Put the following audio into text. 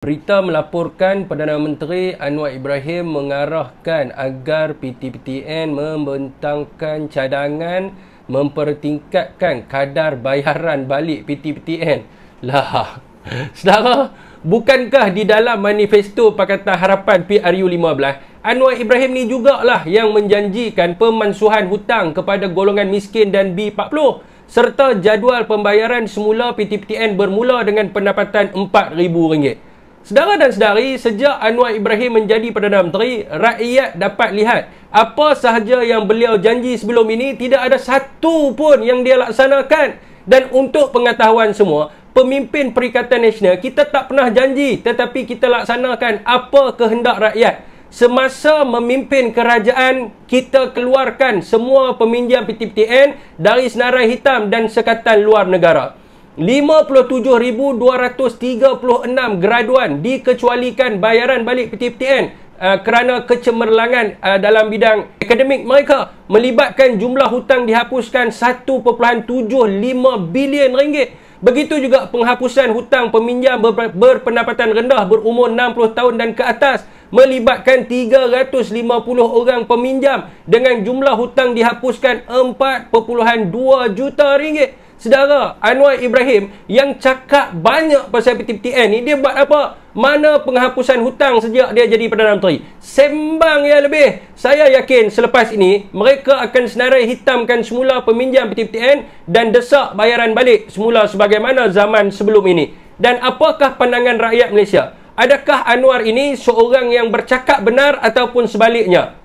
Berita melaporkan Perdana Menteri Anwar Ibrahim mengarahkan agar PTPTN membentangkan cadangan mempertingkatkan kadar bayaran balik PTPTN. Lah, saudara, bukankah di dalam manifesto Pakatan Harapan PRU15, Anwar Ibrahim ni jugalah yang menjanjikan pemansuhan hutang kepada golongan miskin dan B40 serta jadual pembayaran semula PTPTN bermula dengan pendapatan RM4,000. Saudara dan saudari, sejak Anwar Ibrahim menjadi Perdana Menteri, rakyat dapat lihat apa sahaja yang beliau janji sebelum ini tidak ada satu pun yang dia laksanakan. Dan untuk pengetahuan semua, pemimpin Perikatan Nasional, kita tak pernah janji tetapi kita laksanakan apa kehendak rakyat. Semasa memimpin kerajaan, kita keluarkan semua peminjam PTPTN dari senarai hitam dan sekatan luar negara. 57,236 graduan dikecualikan bayaran balik PTPTN kerana kecemerlangan dalam bidang akademik mereka, melibatkan jumlah hutang dihapuskan 1.75 bilion ringgit. Begitu juga penghapusan hutang peminjam berpendapatan rendah berumur 60 tahun dan ke atas, melibatkan 350 orang peminjam dengan jumlah hutang dihapuskan 4.2 juta ringgit. Saudara, Anwar Ibrahim yang cakap banyak pasal PTPTN ni, dia buat apa? Mana penghapusan hutang sejak dia jadi Perdana Menteri? Sembang yang lebih. Saya yakin selepas ini, mereka akan senarai hitamkan semula peminjam PTPTN dan desak bayaran balik semula sebagaimana zaman sebelum ini. Dan apakah pandangan rakyat Malaysia? Adakah Anwar ini seorang yang bercakap benar ataupun sebaliknya?